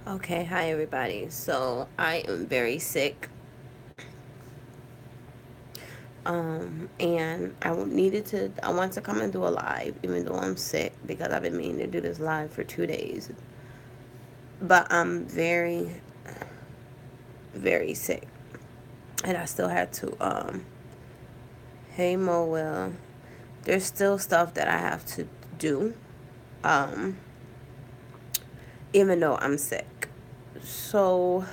Okay, hi everybody. So I am very sick. And I want to come and do a live, even though I'm sick, because I've been meaning to do this live for 2 days. But I'm very, very sick. And I still had to, hey Mo Will, there's still stuff that I have to do, um, even though I'm sick. So,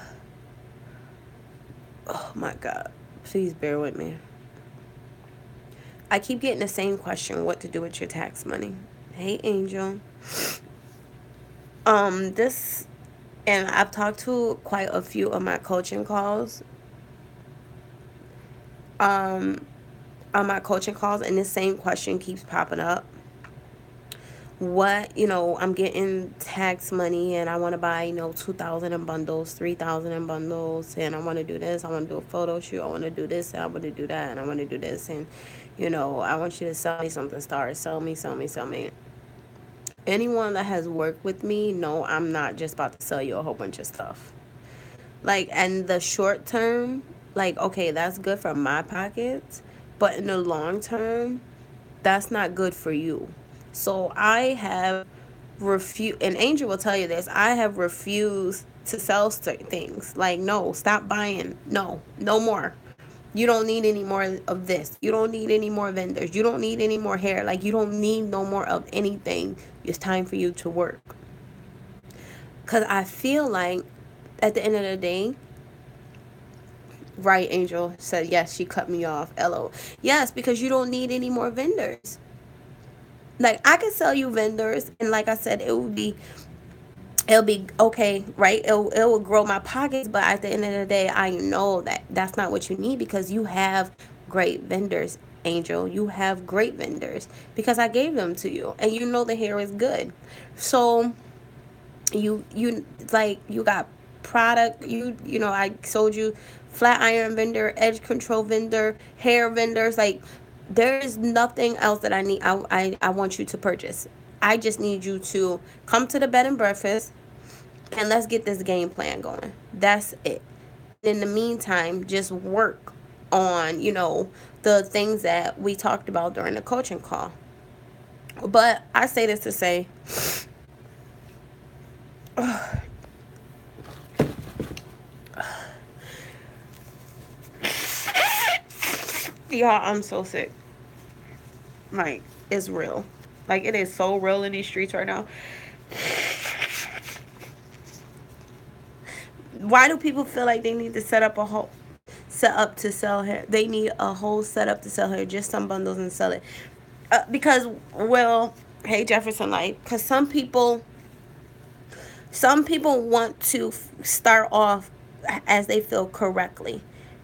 oh my God, please bear with me. I keep getting the same question, what to do with your tax money. Hey Angel. This, and I've talked to quite a few of my coaching calls, um, on my coaching calls, and this same question keeps popping up. I'm getting tax money and I want to buy, 2,000 in bundles, 3,000 in bundles, and I want to do this, I want to do a photo shoot, I want to do this, and I want to do that, and I want to do this, and, I want you to sell me something, Star. Sell me, sell me, sell me. Anyone that has worked with me know I'm not just about to sell you a whole bunch of stuff. Like, and the short term, like, okay, that's good for my pockets, but in the long term, that's not good for you. So I have refused, and Angel will tell you this, I have refused to sell certain things. Like, no, stop buying. No, no more. You don't need any more of this. You don't need any more vendors. You don't need any more hair. Like, you don't need no more of anything. It's time for you to work. Because I feel like at the end of the day, right, Angel said, yes, she cut me off. LO. Yes, because you don't need any more vendors. Like, I could sell you vendors, and like I said, it'll be okay, right? It will grow my pockets, but at the end of the day, I know that that's not what you need because you have great vendors, Angel. You have great vendors because I gave them to you, and you know the hair is good. So you like you got product. I sold you flat iron vendor, edge control vendor, hair vendors. Like, there is nothing else that I need. I want you to purchase. I just need you to come to the bed and breakfast, and let's get this game plan going. That's it. And in the meantime, just work on, the things that we talked about during the coaching call. But I say this to say, y'all, I'm so sick. Like, it's real. Like, it is so real in these streets right now. Why do people feel like they need to set up to sell hair? They need a whole setup to sell hair, just some bundles and sell it. Because, well, hey Jefferson Light, because some people want to start off as they feel correctly.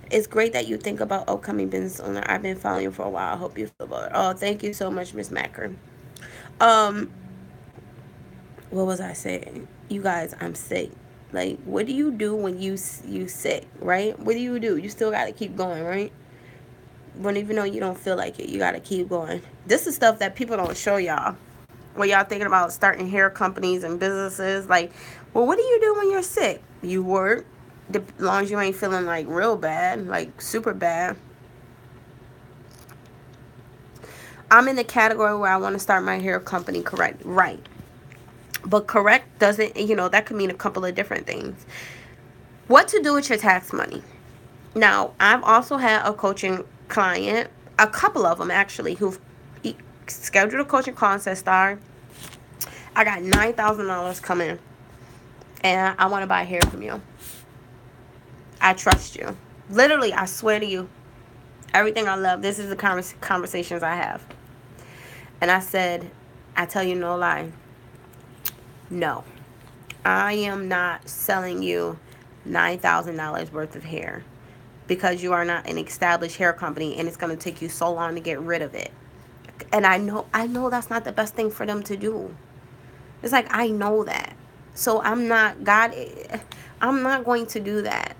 It's great that you think about upcoming business owner. I've been following you for a while. I hope you feel better. Oh, thank you so much, Miss Macker. Um, what was I saying? You guys, I'm sick. Like, what do you do when you sick, right? What do? You still got to keep going, right? When even though you don't feel like it, you got to keep going. This is stuff that people don't show y'all. When y'all thinking about starting hair companies and businesses, like, well, what do you do when you're sick? You work, as long as you ain't feeling like real bad, like super bad. I'm in the category where I want to start my hair company, correct, right? But correct doesn't, that could mean a couple of different things. What to do with your tax money? Now, I've also had a coaching client, a couple of them actually, who've scheduled a coaching call and said, Star, I got $9,000 coming and I want to buy hair from you. I trust you. Literally, I swear to you, everything I love, this is the conversations I have. And I said, I tell you no lie, no. I am not selling you $9,000 worth of hair because you are not an established hair company and it's going to take you so long to get rid of it. And I know that's not the best thing for them to do. It's like, I know that. So I'm not going to do that.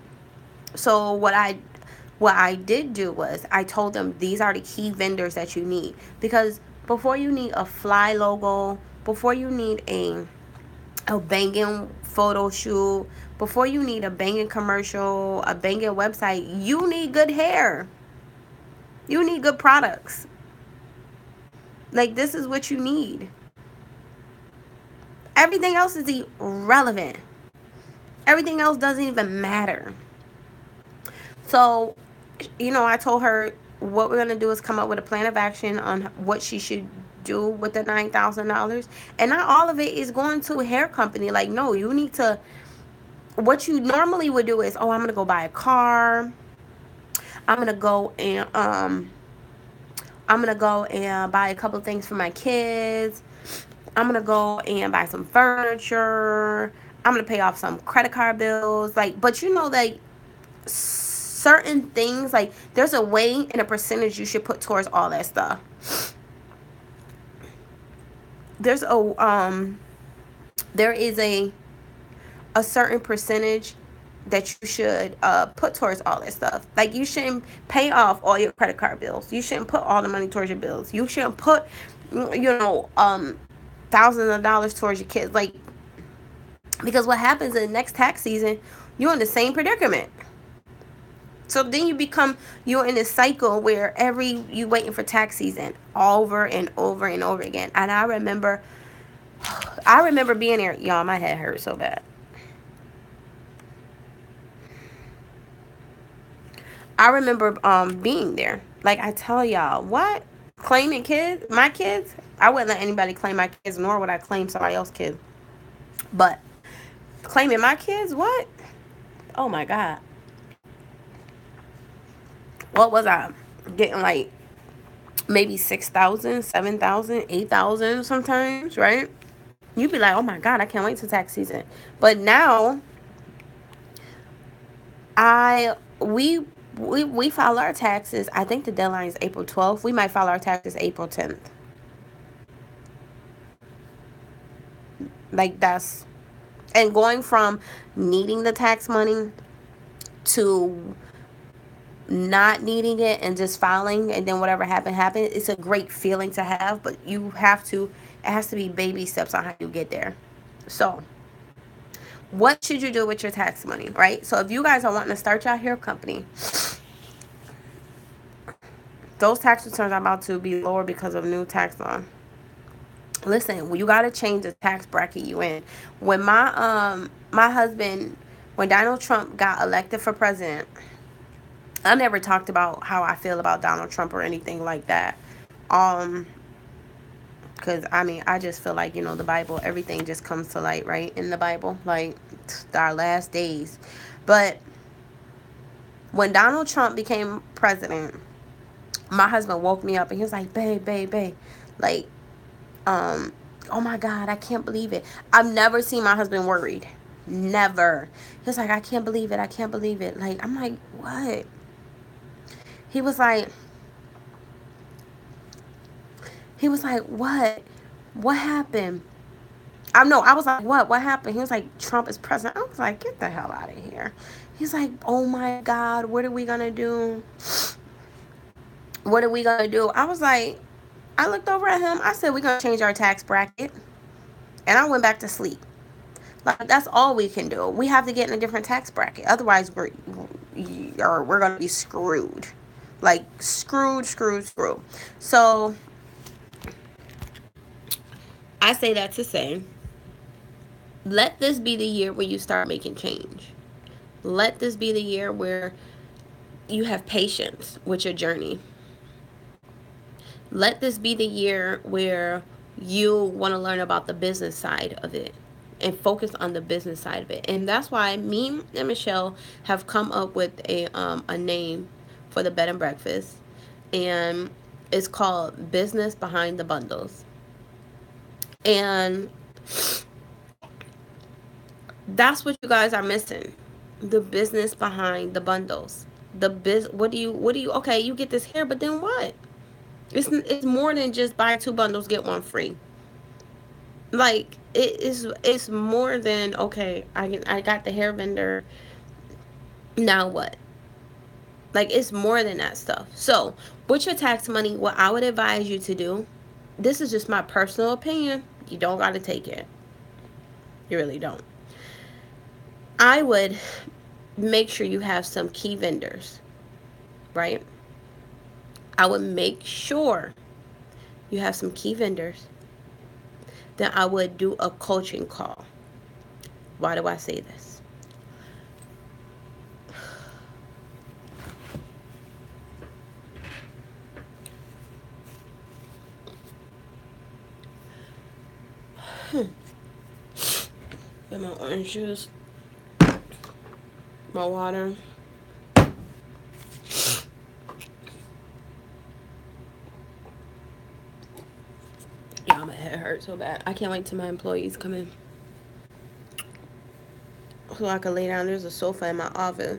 So what I did do was I told them these are the key vendors that you need, because before you need a fly logo, before you need a banging photo shoot, before you need a banging commercial, a banging website, you need good hair. You need good products. Like, this is what you need. Everything else is irrelevant. Everything else doesn't even matter. So, I told her what we're going to do is come up with a plan of action on what she should do with the $9,000. And not all of it is going to a hair company. Like, no, you need to, what you normally would do is, oh, I'm going to go buy a car. I'm going to go and, buy a couple of things for my kids. I'm going to go and buy some furniture. I'm going to pay off some credit card bills. Like, but like, certain things, like, there's a way and a percentage you should put towards all that stuff. There is a certain percentage that you should put towards all that stuff. Like, you shouldn't pay off all your credit card bills. You shouldn't put all the money towards your bills. You shouldn't put thousands of dollars towards your kids. Like, because what happens in the next tax season, you're in the same predicament. So then you're in this cycle where you waiting for tax season over and over and over again. And I remember being there. Y'all, my head hurt so bad. I remember being there. Like, I tell y'all, what? Claiming my kids? I wouldn't let anybody claim my kids, nor would I claim somebody else's kids. But claiming my kids, what? Oh my God. What was I getting, like, maybe 6,000, 7,000, 8,000 sometimes, right? You'd be like, oh my God, I can't wait till tax season. But now, we file our taxes. I think the deadline is April 12th. We might file our taxes April 10th. Like, and going from needing the tax money to not needing it and just filing, and then whatever happened, it's a great feeling to have, but it has to be baby steps on how you get there. So, what should you do with your tax money, right? So, if you guys are wanting to start your hair company, those tax returns are about to be lower because of new tax law. Listen, you got to change the tax bracket you in. When my husband, when Donald Trump got elected for president, I never talked about how I feel about Donald Trump or anything like that. Because, I just feel like, the Bible, everything just comes to light, right? In the Bible, like, our last days. But when Donald Trump became president, my husband woke me up and he was like, babe, like, oh my God, I can't believe it. I've never seen my husband worried. Never. He was like, I can't believe it. Like, I'm like, what? He was like, what? What happened? I was like, what? What happened? He was like, Trump is president. I was like, get the hell out of here. He's like, oh my God, what are we going to do? What are we going to do? I was like, I looked over at him. I said, we're going to change our tax bracket. And I went back to sleep. Like, that's all we can do. We have to get in a different tax bracket. Otherwise, we're going to be screwed. Like, screwed. So, I say that to say, let this be the year where you start making change. Let this be the year where you have patience with your journey. Let this be the year where you want to learn about the business side of it and focus on the business side of it. And that's why me and Michelle have come up with a name for the bed and breakfast, and it's called Business Behind the Bundles. And that's what you guys are missing. The business behind the bundles. What do you okay, you get this hair, but then what? It's more than just buy 2 bundles, get 1 free. Like, it's more than, okay, I got the hair vendor, now what? Like, it's more than that stuff. So, with your tax money, what I would advise you to do, this is just my personal opinion, you don't got to take it. You really don't. I would make sure you have some key vendors, right? I would make sure you have some key vendors. Then I would do a coaching call. Why do I say this? Get my orange juice, my water. Yeah, my head hurts so bad. I can't wait till my employees come in so I can lay down. There's a sofa in my office.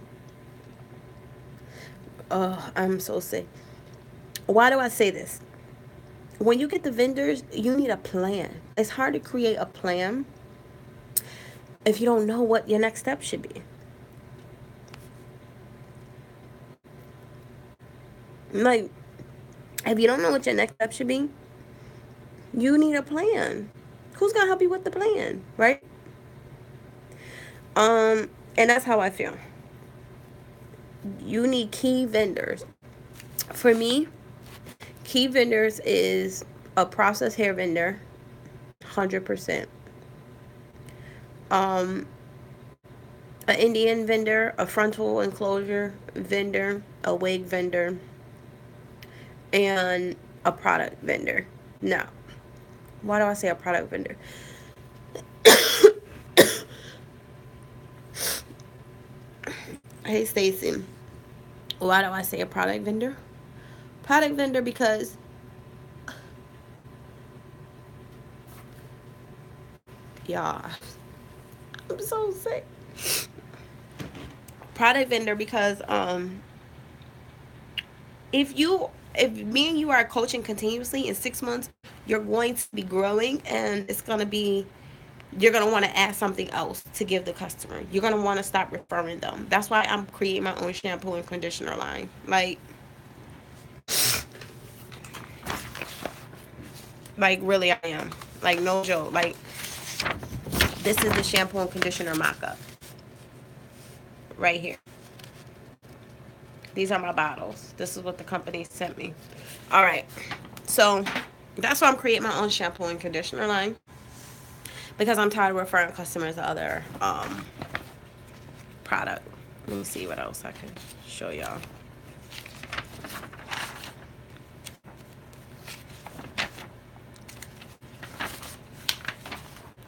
Oh, I'm so sick. Why do I say this? When you get the vendors, you need a plan. It's hard to create a plan if you don't know what your next step should be. Like, if you don't know what your next step should be, you need a plan. Who's gonna help you with the plan, right? And that's how I feel. You need key vendors. For me, key vendors is a processed hair vendor, 100%. Um, an Indian vendor, a frontal enclosure vendor, a wig vendor, and a product vendor. Now, why do I say a product vendor? Hey, Stacy. Why do I say a product vendor? Product vendor because, y'all, I'm so sick. Product vendor because if me and you are coaching continuously in 6 months, you're going to be growing, and it's going to be, you're going to want to add something else to give the customer. You're going to want to stop referring them. That's why I'm creating my own shampoo and conditioner line. Like really I am. Like no joke. Like this is the shampoo and conditioner mock-up right here. These are my bottles. This is what the company sent me. All right. So that's why I'm creating my own shampoo and conditioner line, because I'm tired of referring customers to other product. Let me see what else I can show y'all.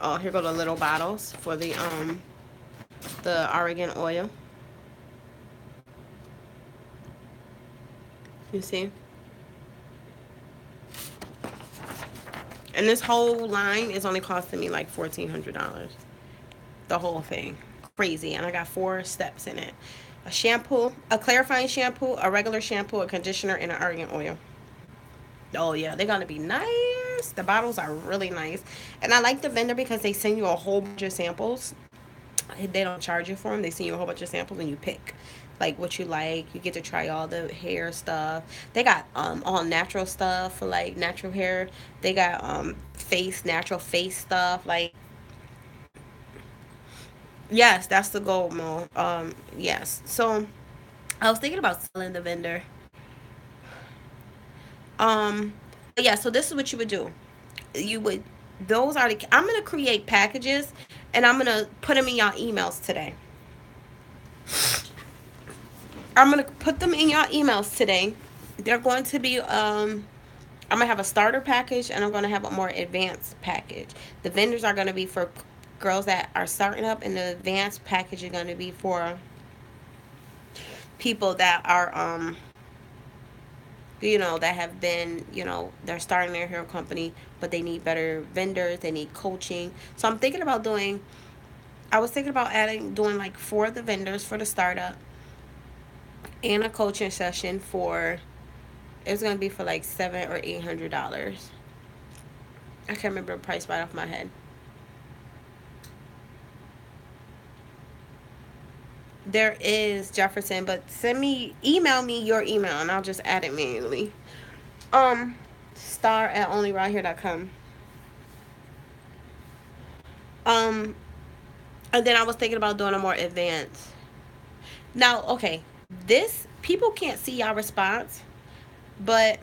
Oh, here go the little bottles for the argan oil. You see? And this whole line is only costing me like $1,400. The whole thing. Crazy. And I got 4 steps in it. A shampoo, a clarifying shampoo, a regular shampoo, a conditioner, and an argan oil. Oh yeah, they're gonna be nice. The bottles are really nice. And I like the vendor because they send you a whole bunch of samples. They don't charge you for them. They send you a whole bunch of samples and you pick like what you like. You get to try all the hair stuff. They got all natural stuff for like natural hair. They got natural face stuff. Like, yes, that's the goal, Mo. Yes. So I was thinking about selling the vendor. Um, but yeah. So this is what you would do. You would, those are the. I'm gonna create packages, and I'm gonna put them in y'all emails today. I'm gonna put them in y'all emails today. They're going to be I'm gonna have a starter package, and I'm gonna have a more advanced package. The vendors are gonna be for girls that are starting up, and the advanced package is gonna be for people that are that have been, they're starting their hair company, but they need better vendors, they need coaching. So I was thinking about doing like 4 of the vendors for the startup, and a coaching session for, it's gonna be for like $700 or $800. I can't remember the price right off my head. There is Jefferson, but email me your email, and I'll just add it manually. Star at onlyridehere.com. And then I was thinking about doing a more advanced. Now, okay, this people can't see y'all response, but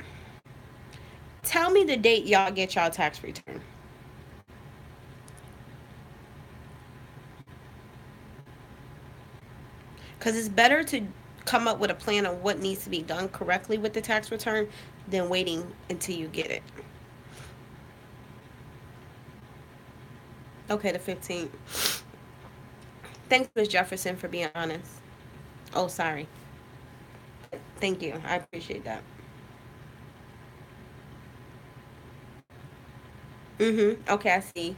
tell me the date y'all get y'all tax return. Because it's better to come up with a plan of what needs to be done correctly with the tax return than waiting until you get it. Okay, the 15th. Thanks, Miss Jefferson, for being honest. Oh, sorry. Thank you. I appreciate that. Mm-hmm. Okay, I see.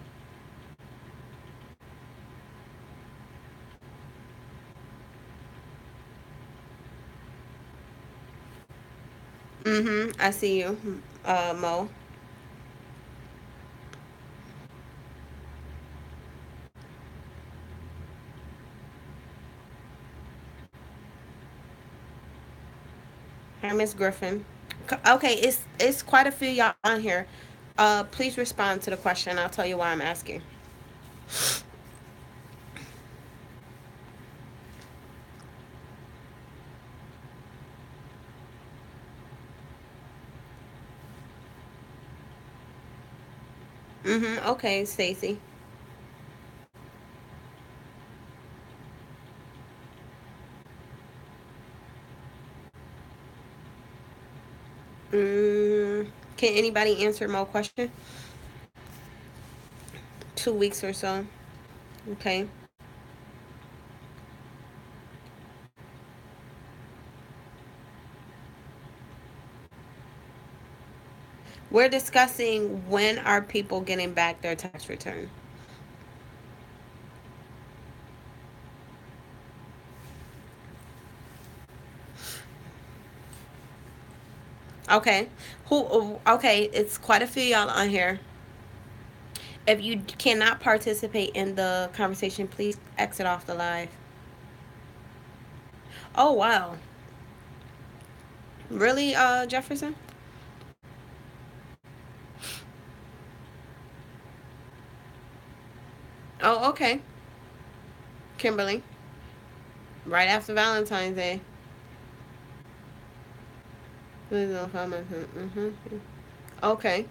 Mm-hmm. I see you, Mo. Hi, Miss Griffin. Okay, it's quite a few y'all on here. Please respond to the question. I'll tell you why I'm asking. Mm-hmm. Okay, Stacy. Can anybody answer Mo question? 2 weeks or so. Okay. We're discussing when are people getting back their tax return. Okay. Who? Okay, it's quite a few y'all on here. If you cannot participate in the conversation, please exit off the live. Oh wow. Really, Jefferson? Oh, okay. Kimberly. Right after Valentine's Day. Mm-hmm. Okay.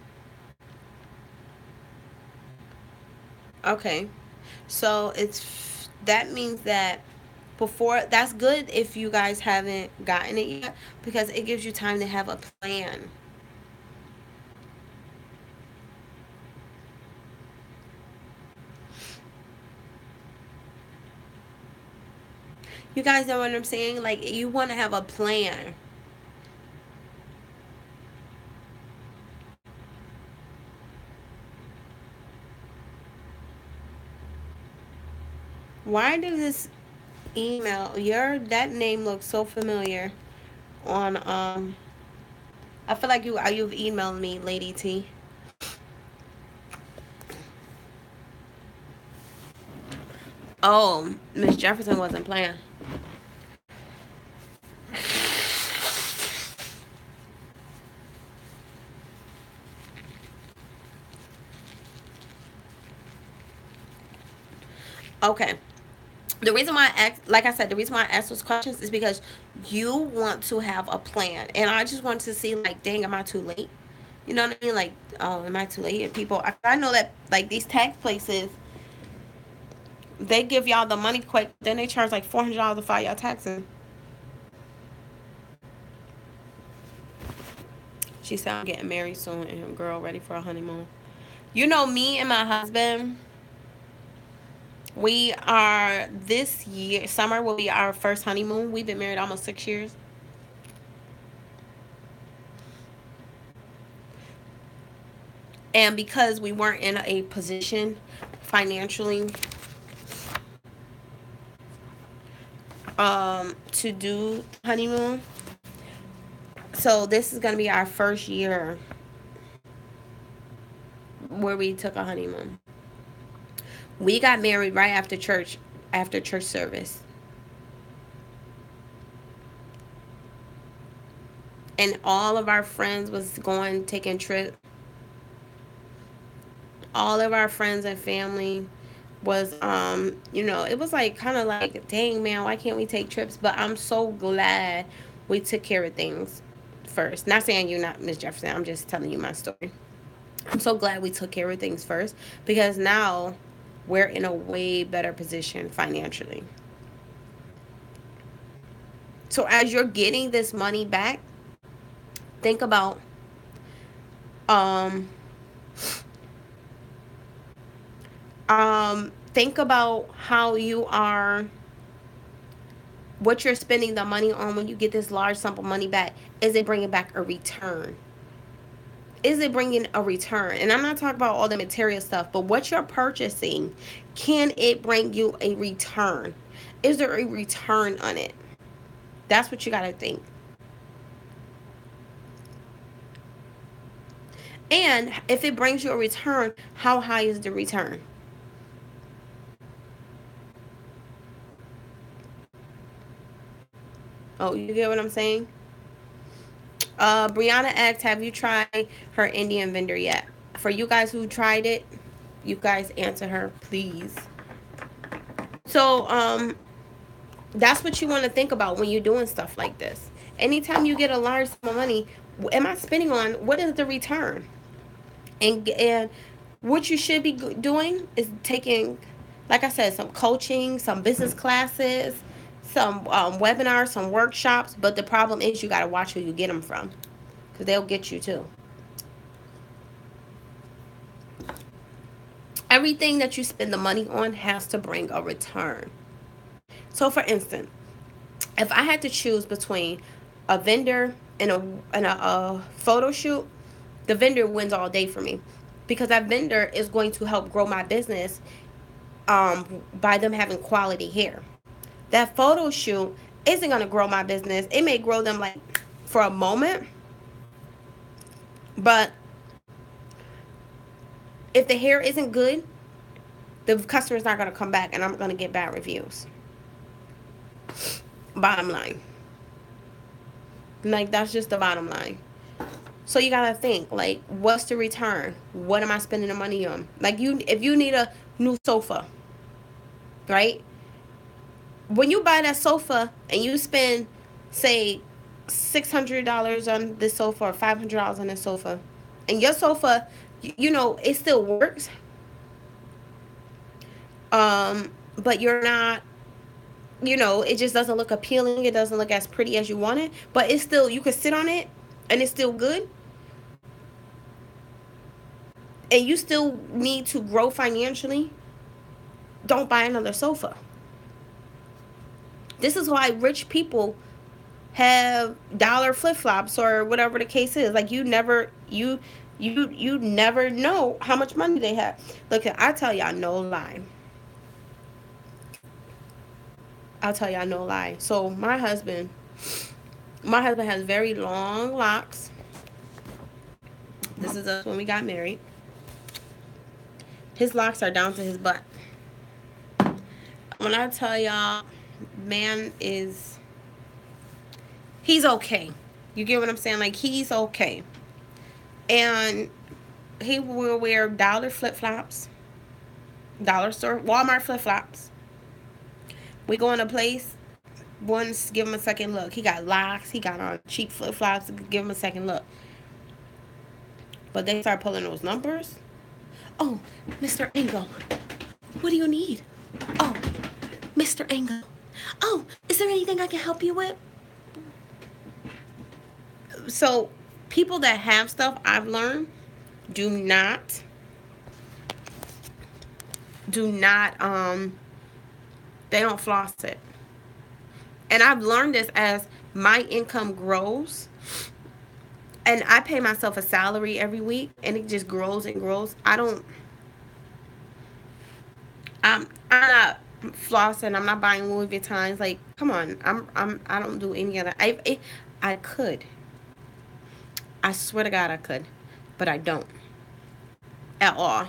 Okay. So it's that means that before that's good if you guys haven't gotten it yet because it gives you time to have a plan. You guys know what I'm saying? Like you want to have a plan. Why does this email your that name looks so familiar on I feel like you've emailed me, Lady T. Oh, Miss Jefferson wasn't playing. Okay. The reason why I asked, like I said, the reason why I asked those questions is because you want to have a plan, and I just want to see, like, dang, am I too late? You know what I mean? Like, oh, am I too late? And people, I know that like these tax places, they give y'all the money quick, then they charge like $400 to file y'all taxes. She said I'm getting married soon, and girl, ready for a honeymoon. You know, me and my husband, we are this year summer will be our first honeymoon. We've been married almost 6 years. And because we weren't in a position financially to do honeymoon, so this is gonna be our first year where we took a honeymoon. We got married right after church service, and all of our friends was going taking trip. All of our friends and family was you know, it was like kind of like, dang man, why can't we take trips? But I'm so glad we took care of things first. Not saying you're not Miss Jefferson, I'm just telling you my story. I'm so glad we took care of things first, because now we're in a way better position financially. So as you're getting this money back, think about um think about how you are, what you're spending the money on when you get this large sum of money back. Is it bringing back a return? Is it bringing a return? And I'm not talking about all the material stuff, but what you're purchasing, can it bring you a return? Is there a return on it? That's what you got to think. And if it brings you a return, how high is the return? Oh, you get what I'm saying? Brianna asked, have you tried her Indian vendor yet? For you guys who tried it, you guys answer her, please. So, that's what you want to think about when you're doing stuff like this. Anytime you get a large sum of money, am I spending on, what is the return? And what you should be doing is taking, like I said, some coaching, some business classes, some webinars, some workshops. But the problem is, you got to watch who you get them from, because they'll get you too. Everything that you spend the money on has to bring a return. So, for instance, if I had to choose between a vendor and a photo shoot, the vendor wins all day for me, because that vendor is going to help grow my business by them having quality hair. That photo shoot isn't going to grow my business. It may grow them like for a moment, but if the hair isn't good, the customer's not going to come back and I'm going to get bad reviews. Bottom line. Like, that's just the bottom line. So you gotta think, like, what's the return? What am I spending the money on? Like, if you need a new sofa, right? When you buy that sofa and you spend, say, $600 on this sofa or $500 on this sofa, and your sofa, you know, it still works, but you're not, you know, it just doesn't look appealing. It doesn't look as pretty as you want it, but it's still, you can sit on it and it's still good, and you still need to grow financially. Don't buy another sofa. This is why rich people have dollar flip-flops or whatever the case is. Like, you never know how much money they have. Look, I tell y'all no lie. I'll tell y'all no lie. So my husband has very long locks. This is us when we got married. His locks are down to his butt. When I tell y'all, man is, he's okay. You get what I'm saying? Like, he's okay. And he will wear dollar flip-flops, dollar store, Walmart flip-flops. We go in a place, once, give him a second look. He got locks, he got on cheap flip-flops, give him a second look. But they start pulling those numbers. Oh, Mr. Engel, what do you need? Oh, Mr. Engel. Oh, is there anything I can help you with? So, people that have stuff, I've learned, do not, they don't floss it. And I've learned this as my income grows, and I pay myself a salary every week, and it just grows and grows. I'm not flossing. I'm not buying Louis Vuittons. Like, come on. I don't do any of that. I could. I swear to God I could, but I don't at all.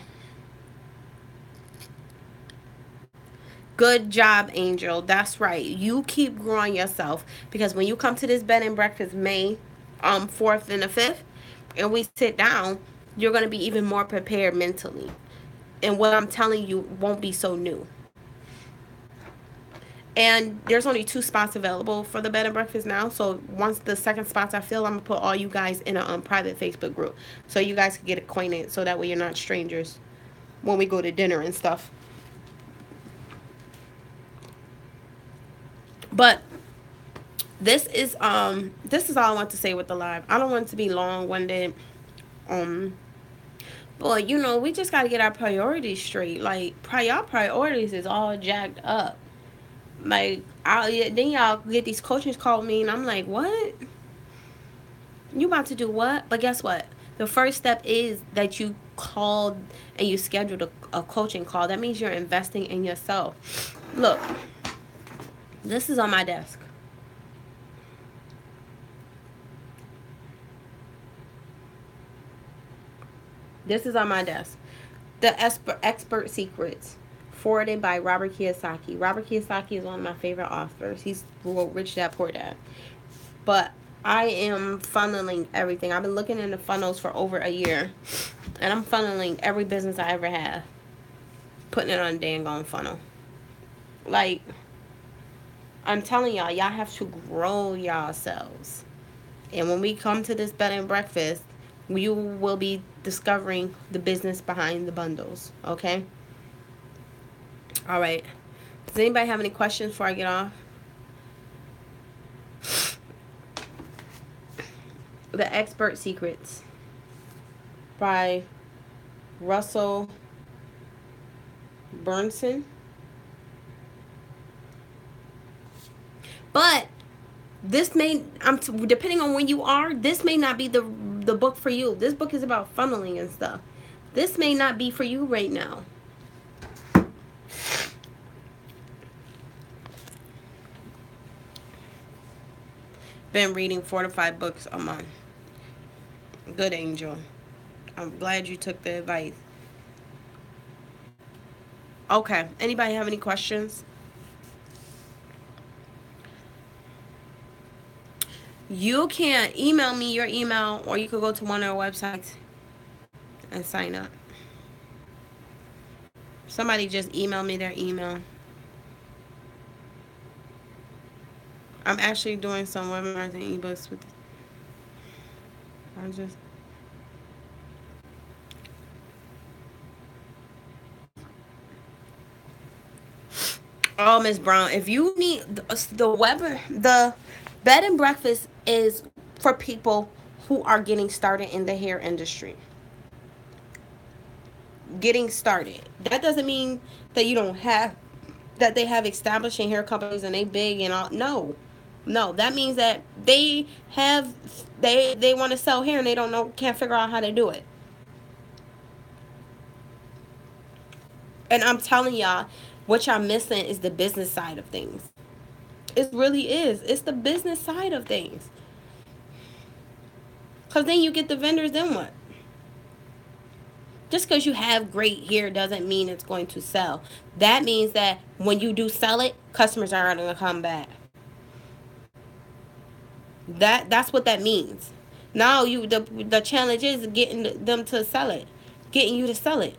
Good job, Angel. That's right. You keep growing yourself, because when you come to this bed and breakfast May 4th and the 5th, and we sit down, you're going to be even more prepared mentally. And what I'm telling you won't be so new. And there's only 2 spots available for the bed and breakfast now. So once the second spots I fill, I'm gonna put all you guys in a private Facebook group so you guys can get acquainted. So that way you're not strangers when we go to dinner and stuff. But this is all I want to say with the live. I don't want it to be long winded. Um, but we just gotta get our priorities straight. Like, y'all priorities is all jacked up. Like, then y'all get these coaches call me, and I'm like, what? You about to do what? But guess what? The first step is that you called and you scheduled a coaching call. That means you're investing in yourself. Look, this is on my desk. This is on my desk. The Expert Secrets, forwarded by Robert Kiyosaki. Robert Kiyosaki is one of my favorite authors. He's wrote Rich Dad Poor Dad. But I am funneling everything. I've been looking into funnels for over a year. And I'm funneling every business I ever have. Putting it on a dang on funnel. Like, I'm telling y'all have to grow yourselves. And when we come to this bed and breakfast, you will be discovering the business behind the bundles. Okay? All right. Does anybody have any questions before I get off? The Expert Secrets by Russell Brunson. But this may, depending on when you are, this may not be the book for you. This book is about funneling and stuff. This may not be for you right now. Been reading 4 to 5 books a month. Good, Angel. I'm glad you took the advice. Okay. Anybody have any questions? You can email me your email, or you could go to one of our websites and sign up. Somebody just emailed me their email. I'm actually doing some webinars and ebooks with. I just. Oh, Miss Brown, if you need the bed and breakfast is for people who are getting started in the hair industry. Getting started. That doesn't mean that you don't have that they have establishing hair companies and they big and all. No, that means that they want to sell hair and they don't know, can't figure out how to do it. And I'm telling y'all, what y'all missing is the business side of things. It really is. It's the business side of things. Because then you get the vendors, then what? Just because you have great hair doesn't mean it's going to sell. That means that when you do sell it, customers are going to come back. That's what that means. Now the challenge is getting them to sell it, getting you to sell it.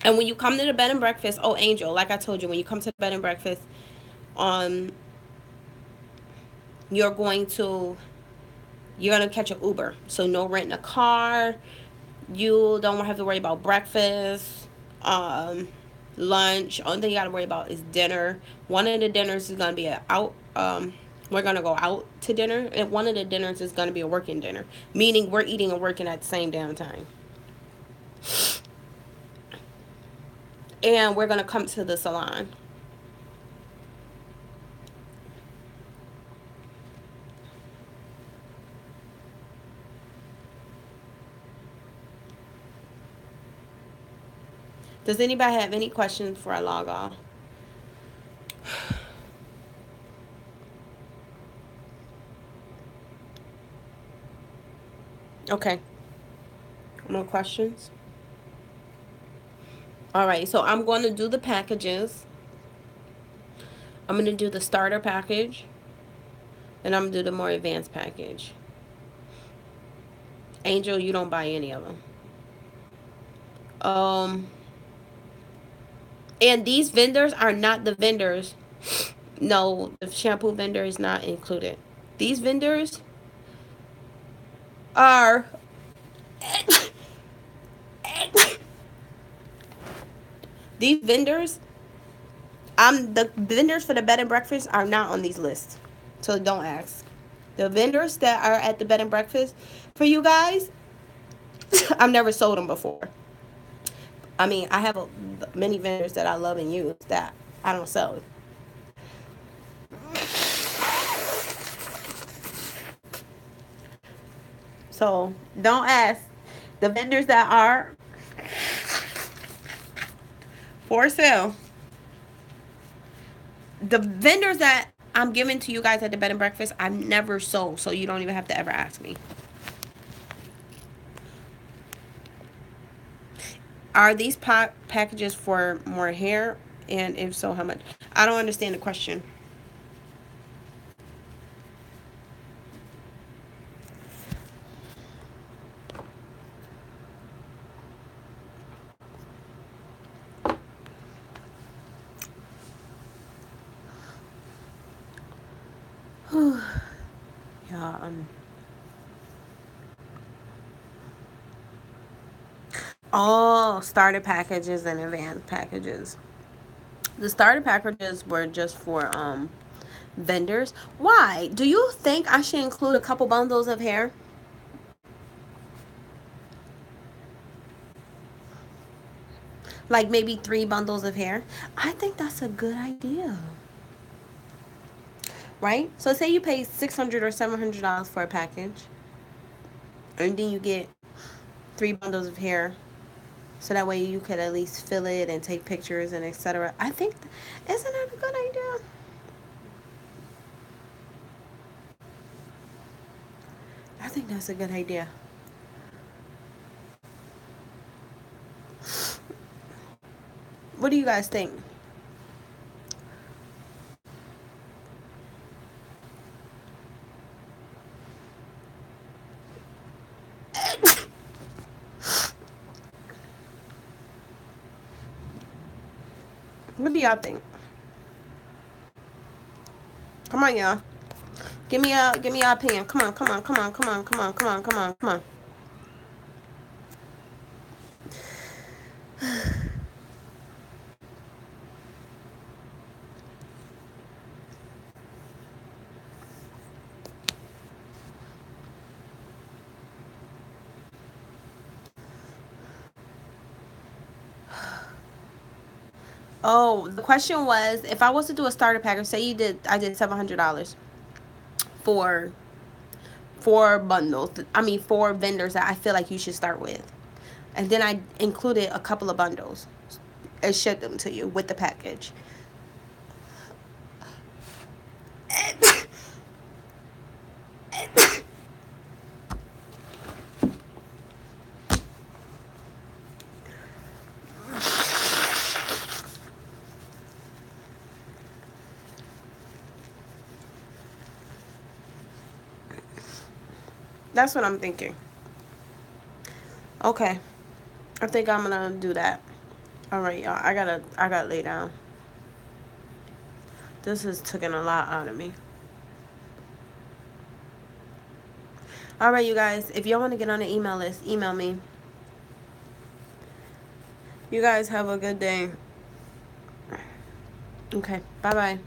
And when you come to the bed and breakfast, oh Angel, like I told you, when you come to the bed and breakfast, um, you're going to catch an Uber, so no renting a car. You don't have to worry about breakfast, lunch. Only thing you got to worry about is dinner. One of the dinners is gonna be out. We're gonna go out to dinner, and one of the dinners is gonna be a working dinner, meaning we're eating and working at the same damn time. And we're gonna come to the salon. Does anybody have any questions before I log off? Okay. No questions? All right, so I'm going to do the packages. I'm going to do the starter package. And I'm gonna do the more advanced package. Angel, you don't buy any of them. Um, and these vendors are not the vendors. No, the shampoo vendor is not included. These vendors are these vendors. The vendors for the bed and breakfast are not on these lists, so don't ask. The vendors that are at the bed and breakfast for you guys, I've never sold them before. I mean, I have many vendors that I love and use that I don't sell. So don't ask. The vendors that are for sale, the vendors that I'm giving to you guys at the bed and breakfast, I've never sold, so you don't even have to ever ask me. Are these packages for more hair? And if so, how much? I don't understand the question. Yeah. Oh, starter packages and advanced packages. The starter packages were just for vendors. Why? Do you think I should include a couple bundles of hair? Like maybe 3 bundles of hair? I think that's a good idea. Right? So say you pay $600 or $700 for a package, and then you get 3 bundles of hair, so that way you could at least fill it and take pictures and etc. I think, isn't that a good idea? I think that's a good idea. What do you guys think? What do y'all think? Come on, y'all. Give me your opinion. Come on, come on, come on, come on, come on, come on, come on, come on. Oh, the question was, if I was to do a starter package, say I did $700 for 4 bundles. I mean, 4 vendors that I feel like you should start with, and then I included a couple of bundles and shipped them to you with the package. That's what I'm thinking. Okay, I think I'm gonna do that. All right, y'all. I gotta lay down. This has taken a lot out of me. All right, you guys. If y'all want to get on the email list, email me. You guys have a good day. Okay. Bye bye.